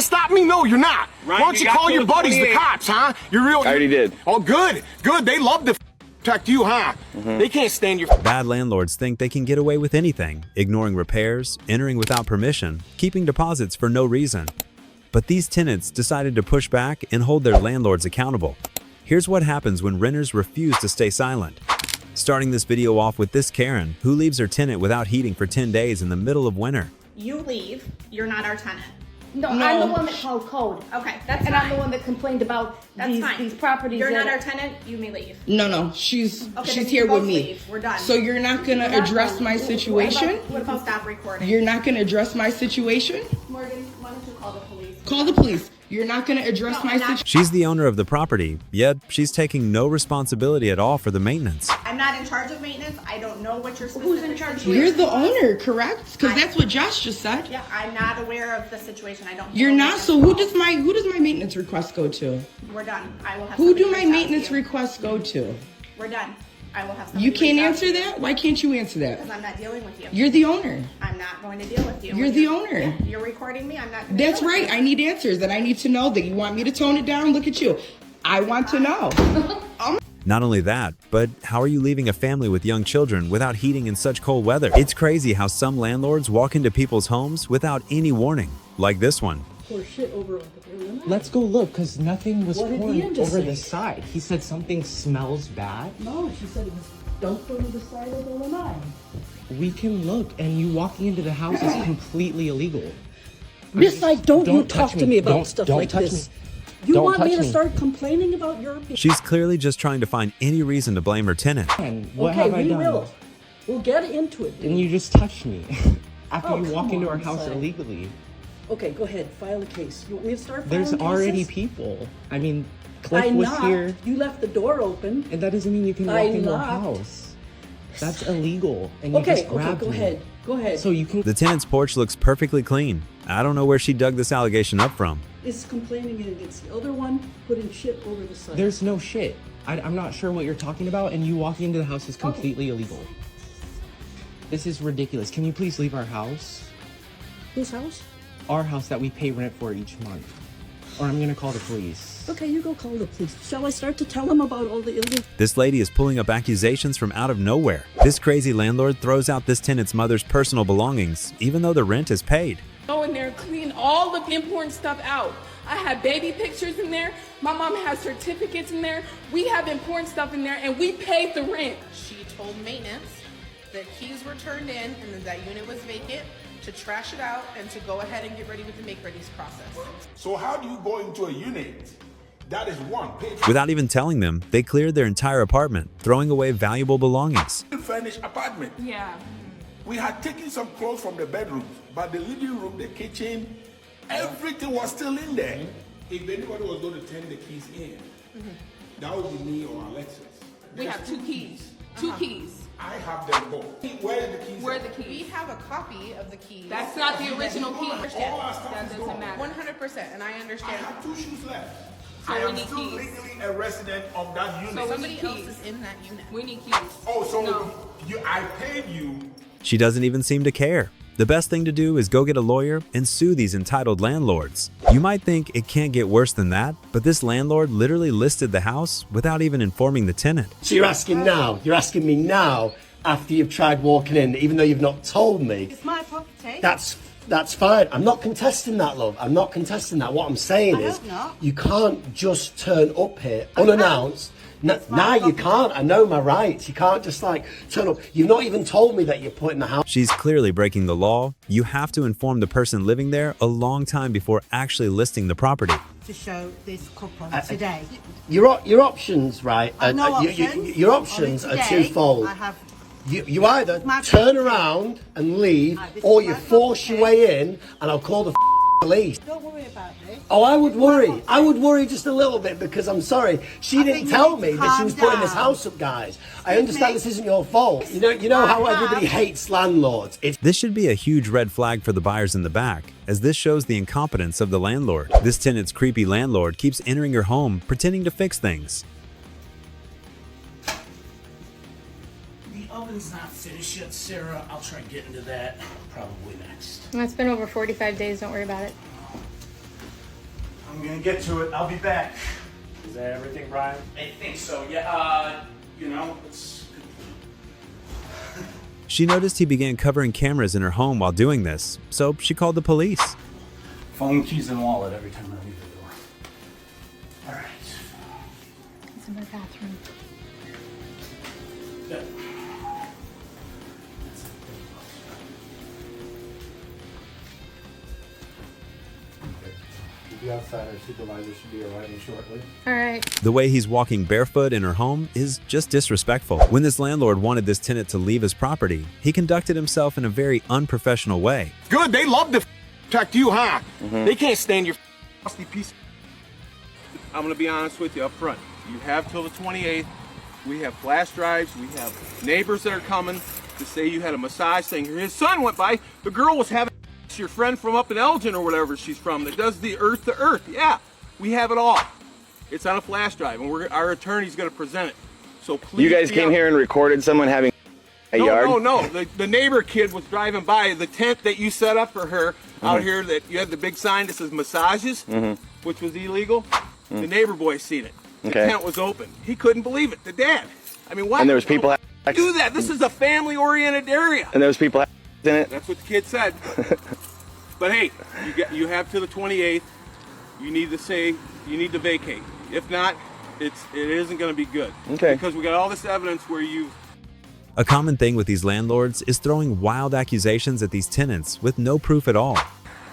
to stop me? No, you're not. Ryan, Why don't you call your buddies, the cops, huh? You're real. I already did. Oh, good. Good. They love to protect you, huh? They can't stand your. Bad landlords think they can get away with anything, ignoring repairs, entering without permission, keeping deposits for no reason. But these tenants decided to push back and hold their landlords accountable. Here's what happens when renters refuse to stay silent. Starting this video off with this Karen, who leaves her tenant without heating for 10 days in the middle of winter. You leave, you're not our tenant. No, I'm the one that called code. Okay, that's and fine. I'm the one that complained about these properties. You're not our tenant, you may leave. No, she's then here you with both me. leave. We're done. So you're not gonna address my situation? What about stop recording? You're not gonna address my situation? Morgan, why don't you call the police? Call the police. You're not gonna address my situation? She's the owner of the property, yet she's taking no responsibility at all for the maintenance. I'm not in charge of maintenance. I don't know what you're Who's in charge? You're the owner, correct? Because that's what Josh just said. Yeah, I'm not aware of the situation. I don't. You're know not. what So who does my maintenance request go to? We're done. I will have. Who do somebody my reach out to maintenance you. requests go to? We're done. I will have. Somebody You can't reach out answer to you. that? Why can't you answer that? Because I'm not dealing with you. You're the owner. I'm not going to deal with you. You're the owner. Yeah, you're recording me. I'm not. Gonna That's deal with right. you. I need answers, and I need to know that you want me to tone it down. Look at you. I want to know. Not only that, but how are you leaving a family with young children without heating in such cold weather? It's crazy how some landlords walk into people's homes without any warning, like this one. Pour shit over on the room. Let's go look, because nothing was What did poured Ian just over say? the side. He said something smells bad. No, she said it was dumped over the side of the lanai. We can look, and you walking into the house is completely illegal. Miss, don't you touch talk to me about Don't- stuff don't like touch this. me. You Don't want me touch to me. start complaining about your opinion? She's clearly just trying to find any reason to blame her tenant. And what Okay, have I we done? will. We'll get into it. And you just touched me after Oh, you walk come into our on, house son. illegally. Okay, go ahead. File a case. You want me to start There's filing already cases? people. I mean, Cliff I was knocked. here, You left the door open. and that doesn't mean you can walk I into our knocked. house. That's illegal, and you Okay, just grabbed go me. ahead. Go ahead. So you can. The tenant's porch looks perfectly clean. I don't know where she dug this allegation up from. Is complaining against the other one, putting shit over the side. There's no shit. I'm not sure what you're talking about, and you walking into the house is completely illegal. This is ridiculous. Can you please leave our house? Whose house? Our house that we pay rent for each month. Or I'm gonna call the police. Okay, you go call the police. Shall I start to tell them about all the illegal? This lady is pulling up accusations from out of nowhere. This crazy landlord throws out this tenant's mother's personal belongings, even though the rent is paid. Go in there, clean all of the important stuff out. I have baby pictures in there. My mom has certificates in there. We have important stuff in there, and we paid the rent. She told maintenance that keys were turned in and that unit was vacant, to trash it out and to go ahead and get ready with the make-readies process. So how do you go into a unit? That is one. Without even telling them, they cleared their entire apartment, throwing away valuable belongings. Furnished apartment. Yeah. We had taken some clothes from the bedrooms, but the living room, the kitchen, everything was still in there. If anybody was going to turn the keys in, that would be me or Alexis. We have two keys. Two keys. I have them both. Where are the keys? Where are the We keys? have a copy of the keys. That's not the original key. All our stuff That is doesn't gone. matter. 100%, and I I understand. have 2 shoes left. So I we am need still keys. legally a resident of that unit. So we Somebody need else keys. is in that unit. We need keys. Oh, so No. I paid you. She doesn't even seem to care. The best thing to do is go get a lawyer and sue these entitled landlords. You might think it can't get worse than that, but this landlord literally listed the house without even informing the tenant. So you're asking me now, after you've tried walking in, even though you've not told me. It's my property. That's fine. I'm not contesting that, love. I'm not contesting that. What I'm saying I is, hope not. you can't just turn up here unannounced. No, you can't. I know my rights. You can't just turn up. You've not even told me that you're putting the house. She's clearly breaking the law. You have to inform the person living there a long time before actually listing the property. To show this couple today. Your options, right? No options. Your options Only are today, twofold. I have. You either My turn property. around and leave, This or is you my force your property. way in, and I'll call the police. Don't worry about this. Oh, I would worry. I would worry just a little bit because I'm sorry. She I didn't think you tell need to me that she was calm putting this down. house up, guys. I Excuse understand me? this isn't your fault. You know how I have. everybody hates landlords. It's This should be a huge red flag for the buyers in the back, as this shows the incompetence of the landlord. This tenant's creepy landlord keeps entering your home, pretending to fix things. The oven's not finished yet, Sarah. I'll try and get into that probably next. It's been over 45 days. Don't worry about it. I'm gonna get to it. I'll be back. Is that everything, Brian? I think so, yeah. You know, it's... She noticed he began covering cameras in her home while doing this, so she called the police. Phone, keys, and wallet every time I leave the door. All right. It's in the bathroom. Yeah. The outsider supervisor should be arriving shortly. All right. The way he's walking barefoot in her home is just disrespectful. When this landlord wanted this tenant to leave his property, he conducted himself in a very unprofessional way. Good, they love to protect you, huh? They can't stand your musty piece. I'm gonna be honest with you up front. You have till the 28th. We have flash drives. We have neighbors that are coming to say you had a massage thing. His son went by. The girl was having your friend from up in Elgin or whatever she's from that does the earth to earth. Yeah, we have it all. It's on a flash drive, and our attorney's gonna present it. So please. You guys came here and recorded someone having a yard? No. The neighbor kid was driving by the tent that you set up for her out here. That you had the big sign that says massages, which was illegal. The neighbor boy seen it. The tent was open. He couldn't believe it. The dad. I mean, why? And there was people do that. This is a family-oriented area. And there was people in it. That's what the kid said. But hey, you have to the 28th. You need to vacate. If not, it isn't going to be good. Okay. Because we got all this evidence where you. A common thing with these landlords is throwing wild accusations at these tenants with no proof at all.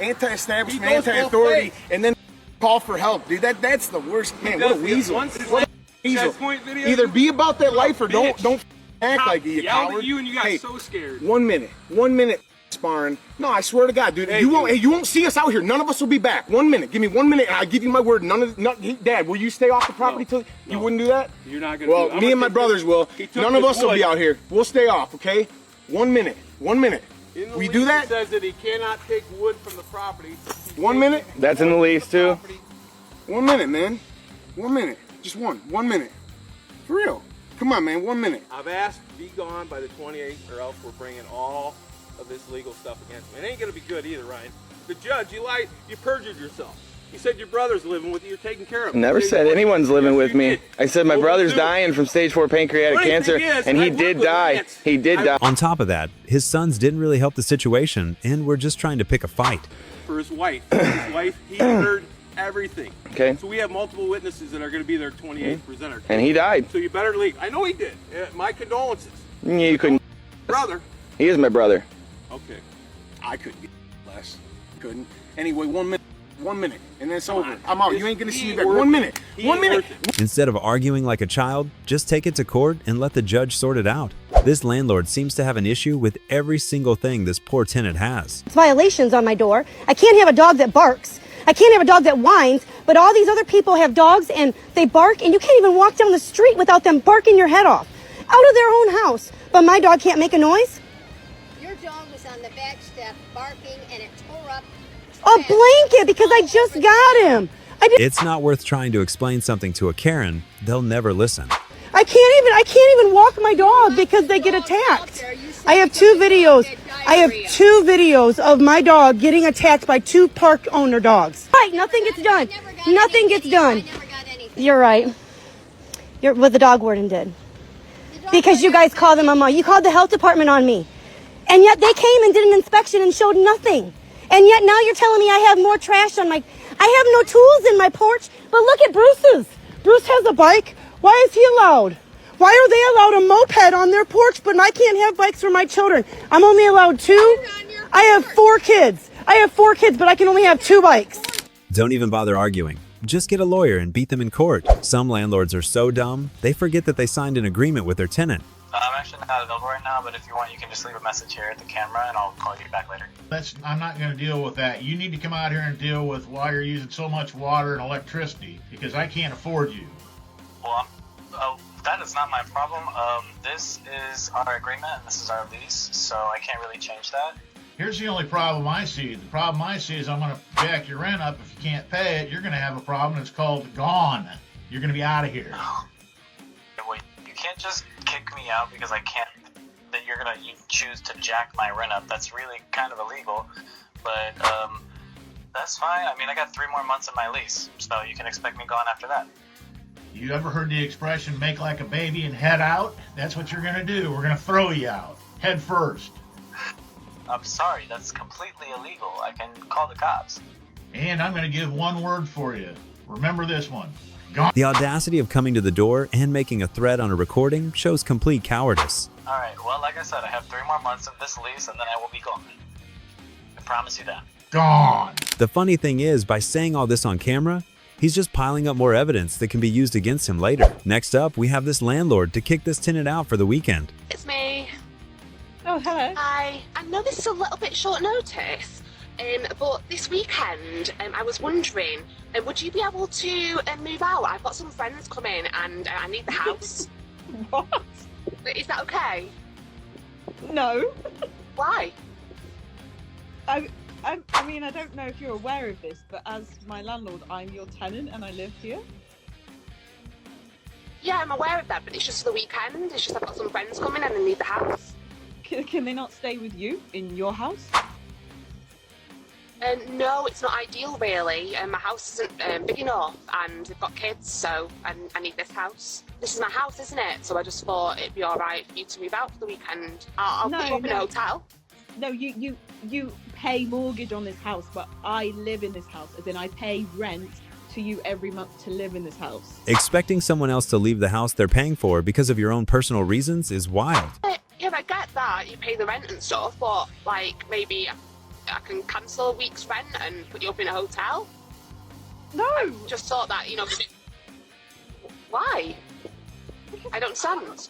Anti-establishment, anti-authority, and then call for help, dude. That's the worst. Man, what a weasel. What a weasel. Either be about that life or don't act like you yelled coward. at you and you got Hey, so scared. 1 minute sparring. No, I swear to God, dude. Hey, you won't see us out here. None of us will be back. 1 minute. Give me 1 minute, and I give you my word. Dad, will you stay off the property till you wouldn't do that? You're not gonna. Well, me and my brothers will. None of us will be out here. We'll stay off, okay? 1 minute. 1 minute. We do that? It says that he cannot take wood from the property. 1 minute. That's in the lease too. 1 minute, man. 1 minute. Just 1 minute. For real. Come on, man. 1 minute. I've asked to be gone by the 28th, or else we're bringing all of this legal stuff against me. It ain't gonna be good either, Ryan. The judge, you lied. You perjured yourself. You said your brother's living with you. You're taking care of him. Never said anyone's living with me. I said my brother's dying from stage 4 pancreatic cancer, and he did die. He did die. On top of that, his sons didn't really help the situation and were just trying to pick a fight. For his wife. He heard everything. Okay. So we have multiple witnesses that are going to be there 28th presenter. And he died. So you better leave. I know he did. My condolences. You couldn't. Brother. He is my brother. Okay. I couldn't get less. Couldn't. Anyway, 1 minute. 1 minute. And then it's over. I'm out. You ain't going to see me back. 1 minute. 1 minute. Instead of arguing like a child, just take it to court and let the judge sort it out. This landlord seems to have an issue with every single thing this poor tenant has. It's violations on my door. I can't have a dog that barks. I can't have a dog that whines, but all these other people have dogs and they bark, and you can't even walk down the street without them barking your head off out of their own house. But my dog can't make a noise? Your dog was on the back step barking and it tore up A blanket because I just got him. It's not worth trying to explain something to a Karen. They'll never listen. I can't even walk my dog because they get attacked. I have 2 videos. I have 2 videos of my dog getting attacked by 2 park owner dogs. Right, nothing gets done. Nothing gets done. You're right. What the dog warden did. Because you guys called them you called the health department on me. And yet they came and did an inspection and showed nothing. And yet now you're telling me I have more trash on I have no tools in my porch. But look at Bruce's. Bruce has a bike. Why is he allowed? Why are they allowed a moped on their porch, but I can't have bikes for my children? I'm only allowed 2. I have 4 kids. But I can only have 2 bikes. Don't even bother arguing. Just get a lawyer and beat them in court. Some landlords are so dumb, they forget that they signed an agreement with their tenant. I'm actually not available right now, but if you want, you can just leave a message here at the camera and I'll call you back later. I'm not going to deal with that. You need to come out here and deal with why you're using so much water and electricity, because I can't afford you. Well, that is not my problem. This is our agreement and this is our lease, so I can't really change that. Here's the only problem I see. The problem I see is I'm going to jack your rent up. If you can't pay it, you're going to have a problem. It's called gone. You're going to be out of here. Well, you can't just kick me out because I can't. That you're going to choose to jack my rent up. That's really kind of illegal. But That's fine. I mean, I got 3 more months of my lease, so you can expect me gone after that. You ever heard the expression, make like a baby and head out? That's what you're gonna do. We're gonna throw you out. Head first. I'm sorry, that's completely illegal. I can call the cops. And I'm gonna give one word for you. Remember this one. Gone. The audacity of coming to the door and making a threat on a recording shows complete cowardice. Alright, well, like I said, I have 3 more months of this lease, and then I will be gone. I promise you that. Gone. The funny thing is, by saying all this on camera, he's just piling up more evidence that can be used against him later. Next up, we have this landlord to kick this tenant out for the weekend. It's me. Oh, hello. Hi. I know this is a little bit short notice, but this weekend, I was wondering, would you be able to move out? I've got some friends coming and I need the house. What? Is that okay? No. Why? I mean, I don't know if you're aware of this, but as my landlord, I'm your tenant and I live here. Yeah, I'm aware of that, but it's just for the weekend. It's just I've got some friends coming and I need the house. Can they not stay with you in your house? No, it's not ideal really. My house isn't big enough and we've got kids, so I need this house. This is my house, isn't it? So I just thought it'd be alright for you to move out for the weekend. I'll put you up in a hotel. No, you pay mortgage on this house, but I live in this house, as in I pay rent to you every month to live in this house. Expecting someone else to leave the house they're paying for because of your own personal reasons is wild. Yeah, I get that. You pay the rent and stuff, but like maybe I can cancel a week's rent and put you up in a hotel. No. I just thought that, you know. Why? I don't understand.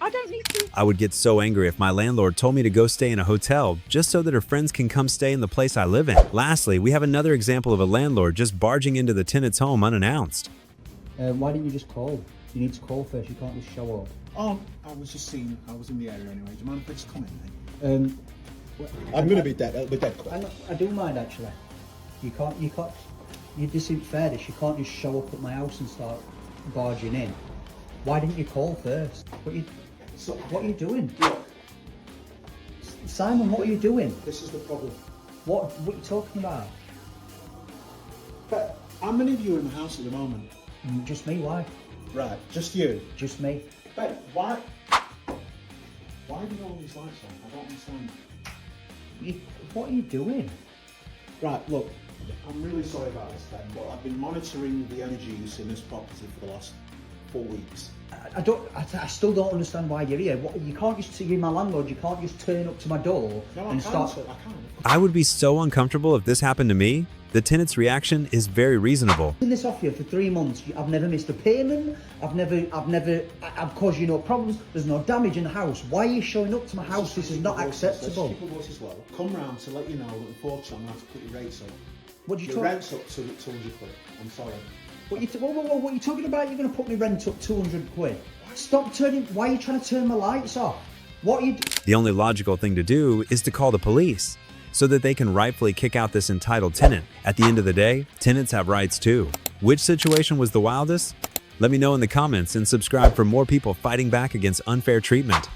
I don't need to. I would get so angry if my landlord told me to go stay in a hotel just so that her friends can come stay in the place I live in. Lastly, we have another example of a landlord just barging into the tenant's home unannounced. Why didn't you just call? You need to call first, you can't just show up. Oh, I was just seeing, I was in the area anyway. Do you mind if I just come in, mate? I'm gonna be dead quick. I do mind actually. This isn't fair, this. You can't just show up at my house and start barging in. Why didn't you call first? What are you doing? Look. Simon, what are you doing? This is the problem. What are you talking about? But how many of you are in the house at the moment? Just me, why? Right, just you? Just me. But why have you got all these lights on? I don't understand. What are you doing? Right, look, I'm really sorry about this then, but I've been monitoring the energy use in this property for the last 4 weeks. I still don't understand why you're here. You can't just, you're my landlord, you can't just turn up to my door and start... I can't. I would be so uncomfortable if this happened to me. The tenant's reaction is very reasonable. I've been this off you for 3 months. I've never missed a payment. I've caused you no problems. There's no damage in the house. Why are you showing up to my house? This is not acceptable. People voice as well. Come round to let you know that unfortunately I'm going to have to put your rates up. What do you Your rent's up to 200 quid. I'm sorry. What are you talking about? You're going to put me rent up 200 quid? Stop turning... Why are you trying to turn my lights off? What are you... The only logical thing to do is to call the police so that they can rightfully kick out this entitled tenant. At the end of the day, tenants have rights too. Which situation was the wildest? Let me know in the comments and subscribe for more people fighting back against unfair treatment.